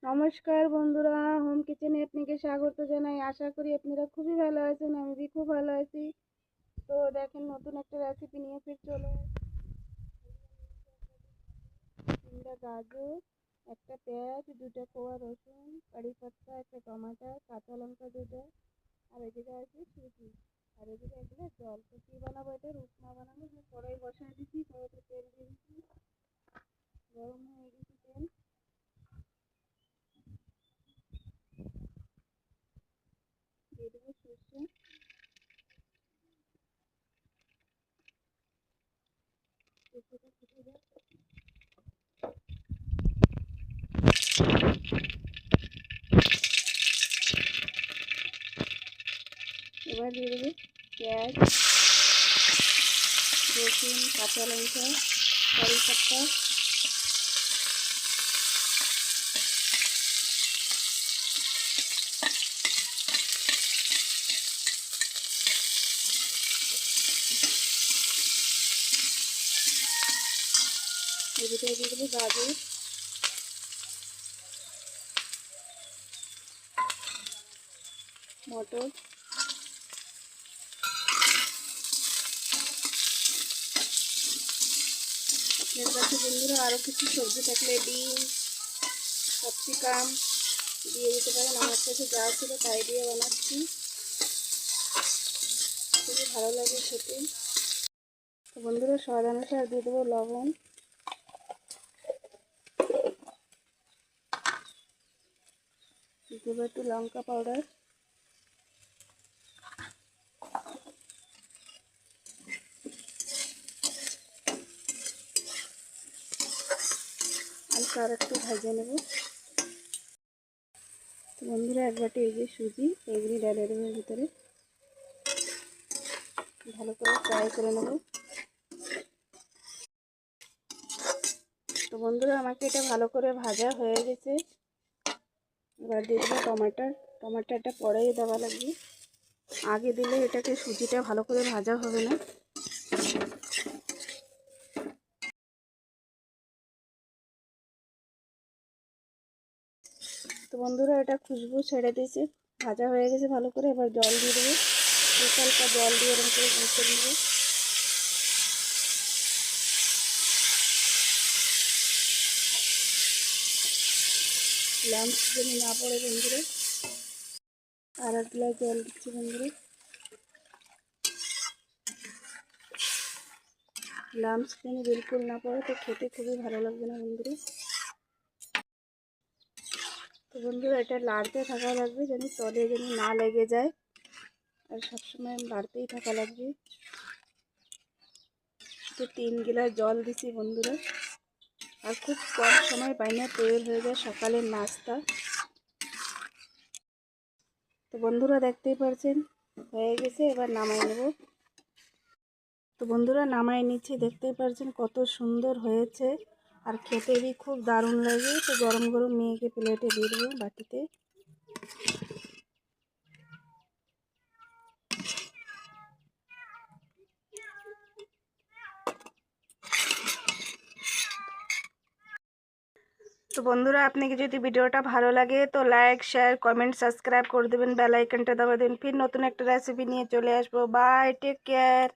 নমস্কার বন্ধুরা, হোম কিচেনে আপনাকে স্বাগত জানাই। আশা করি আপনারা খুবই ভালো আছেন। আমি খুব ভালো আছি। তো দেখেন, নতুন একটা রেসিপি নিয়ে ফির চলে তিনটা গাজর, একটা পেঁয়াজ, দুটা কোয়া রসুন, কারি পাতা, একটা টমাটার, কাঁচা লঙ্কা দুটো, আর এদিকে আছে সুজি, আর এদিকে এগুলো জল। তো কী বানাবো? এটা উপমা বানাবো। কড়াই বসায় দিচ্ছি, কড়াইতে তেল দিয়ে দিচ্ছি, গরম হয়ে গেছে তেল, দিয়ে দেবো সর্ষে, সর্ষেটা ফুটে যায়। এবার দিয়ে দেবো পেঁয়াজ, রসুন, কাঁচা লঙ্কা, কারি পাতা, এদিকে দিয়ে দেবো গাজর, মটর, আপনার কাছে বন্ধুরা আরও কিছু সবজি থাকলে ডিম, ক্যাপসিকাম দিয়ে দিতে পারেন। আমার কাছে যা ছিল তাই দিয়ে বানাচ্ছি, খুবই ভালো লাগে খেতে। তো বন্ধুরা, স্বাদ অনুসারে দিয়ে দেবো লবণ, দিয়ে দেবো একটু লঙ্কা পাউডার, আর একটু ভেজে নেব। তো বন্ধুরা, এক বাটি এই যে সুজি, এইগুলি ডালের ভিতরে ভালো করে ফ্রাই করে নেব। তো বন্ধুরা, আমাকে এটা ভালো করে ভাজা হয়ে গেছে। এবার দিয়ে দেবো টমাটার। টমাটারটা পরেই দেওয়া লাগবে, আগে দিলে এটাকে সুজিটা ভালো করে ভাজা হবে না। তো বন্ধুরা, এটা খুশবু ছেড়ে দিয়েছে, ভাজা হয়ে গেছে ভালো করে। এবার জল দিয়ে দেবো, হালকা জল দিয়ে এরকম করে মিশিয়ে নেবো। লাম্পস যেন না পড়ে বন্ধুরা। আর এক গ্লাস জল দিচ্ছি বন্ধুরা, লাম্পস যেন বিলকুল না পড়ে, তো খেতে খুবই ভালো লাগবে না বন্ধুরা। তো বন্ধুরা, এটা লাড়তে থাকা লাগবে যেন তলে যেন না লেগে যায়, আর সবসময় লাড়তেই থাকা লাগবে। তো 3 গ্লাস জল দিছি বন্ধুরা, আর খুব কম সময় বাইনা তৈরি হয়ে যায় সকালের নাস্তা। তো বন্ধুরা, দেখতেই পারছেন হয়ে গেছে, এবার নামাই নেব। তো বন্ধুরা, নামাই নিচ্ছি, দেখতেই পারছেন কত সুন্দর হয়েছে, আর খেতেই খুব দারুণ লাগে। তো গরম গরম মেয়েকে প্লেটে দিয়ে দেবো, বাটিতে। তো বন্ধুরা, আপনাকে যদি ভিডিওটা ভালো লাগে তো লাইক, শেয়ার, কমেন্ট, সাবস্ক্রাইব করে দেবেন, বেল আইকনটা দাবা দেবেন। ফির নতুন একটা রেসিপি নিয়ে চলে আসবো। Bye, take care.